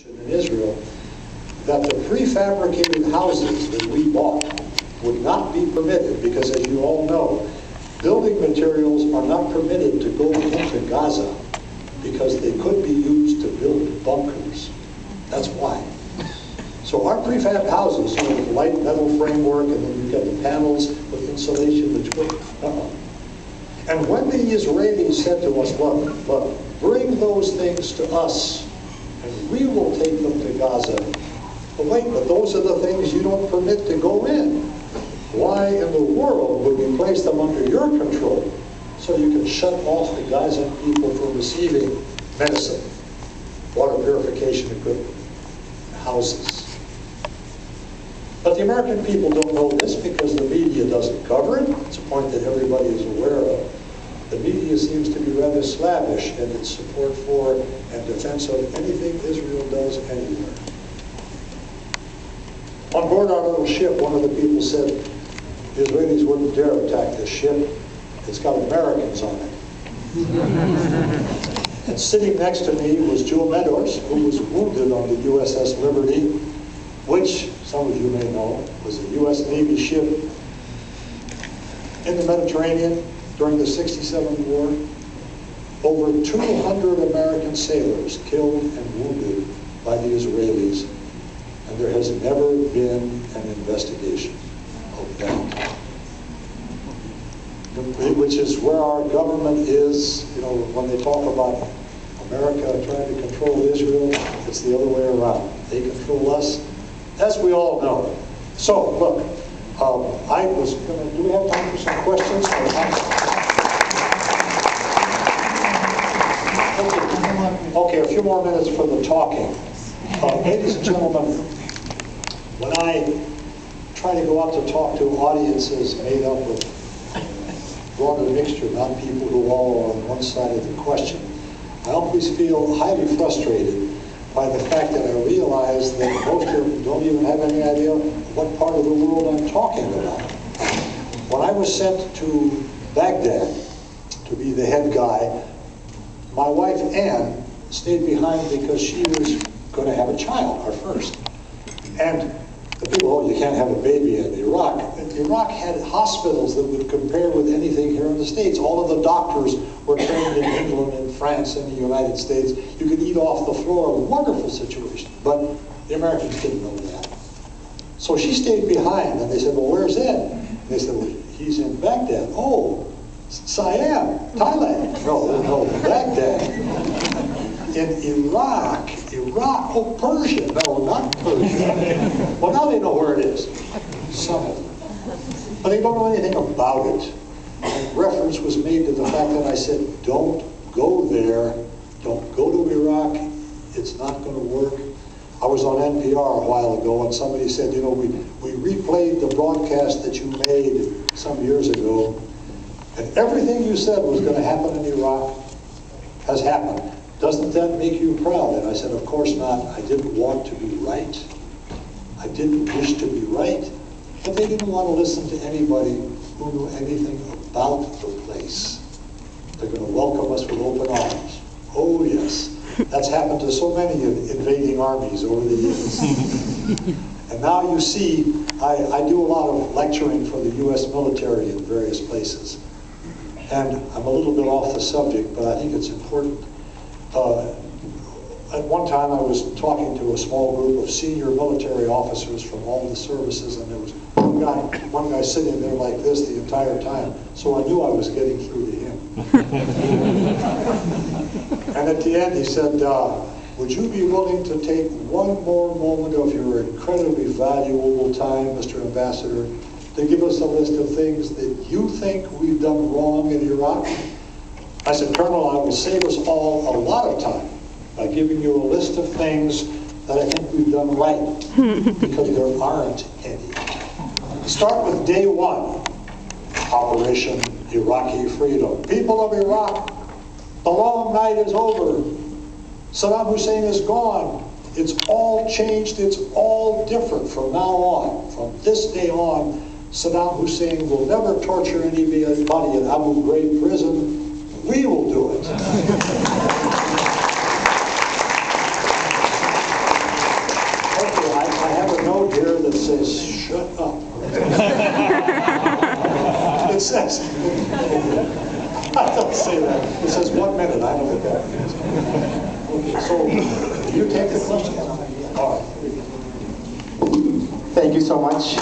in Israel that the prefabricated houses that we bought would not be permitted because, as you all know, building materials are not permitted to go into Gaza because they could be used to build bunkers. That's why. So our prefab houses, with light metal framework, and then you get the panels with insulation between. And when the Israelis said to us, look, bring those things to us, and we will take them to Gaza. But wait, but those are the things you don't permit to go in. Why in the world would we place them under your control so you can shut off the Gazan people from receiving medicine, water purification equipment, houses? But the American people don't know this because the media doesn't cover it. It's a point that everybody is aware of. The media seems to be rather slavish in its support for and defense of anything Israel does anywhere. On board our little ship, one of the people said the Israelis wouldn't dare attack this ship. It's got Americans on it. And sitting next to me was Joe Meadows, who was wounded on the USS Liberty, which, some of you may know, was a U.S. Navy ship in the Mediterranean during the '67 war. Over 200 American sailors killed and wounded by the Israelis, and there has never been an investigation of that. Which is where our government is, you know, when they talk about America trying to control Israel, it's the other way around. They control us, as we all know. So, look, I was going to, do we have time for some questions? Okay, a few more minutes for the talking. Ladies and gentlemen, when I try to go out to talk to audiences made up of broader mixture, not people who all are on one side of the question, I always feel highly frustrated by the fact that I realize that most of them don't even have any idea what part of the world I'm talking about. When I was sent to Baghdad to be the head guy, my wife Ann stayed behind because she was going to have a child, our first. And the people, oh, you can't have a baby in Iraq. Iraq had hospitals that would compare with anything here in the States. All of the doctors were trained in England and France and the United States. You could eat off the floor, a wonderful situation. But the Americans didn't know that. So she stayed behind, and they said, well, where's Ed? And they said, well, he's in Baghdad. Oh, Siam, Thailand. No, Baghdad. In Iraq, oh, Persia. No, not Persia. Well, now they know where it is. Some of them. But they don't know anything about it. And reference was made to the fact that I said, don't go there. Don't go to Iraq. It's not going to work. I was on NPR a while ago, and somebody said, you know, we replayed the broadcast that you made some years ago, and everything you said was going to happen in Iraq has happened. Doesn't that make you proud? And I said, of course not. I didn't want to be right. I didn't wish to be right. But they didn't want to listen to anybody who knew anything about the place. They're going to welcome us with open arms. Oh, yes. That's happened to so many invading armies over the years. And now you see, I do a lot of lecturing for the U.S. military in various places. And I'm a little bit off the subject, but I think it's important. At one time I was talking to a small group of senior military officers from all the services, and there was one guy sitting there like this the entire time, so I knew I was getting through to him. And at the end he said, would you be willing to take one more moment of your incredibly valuable time, Mr. Ambassador, to give us a list of things that you think we've done wrong in Iraq? I said, Colonel, I will save us all a lot of time by giving you a list of things that I think we've done right, because there aren't any. Start with day one, Operation Iraqi Freedom. People of Iraq, the long night is over. Saddam Hussein is gone. It's all changed. It's all different from now on. From this day on, Saddam Hussein will never torture anybody in Abu Ghraib prison. We will do it. note here that says, shut up. It says, I don't say that. It says 1 minute. I don't know what that means. Okay, so you take the question. All right. Thank you so much.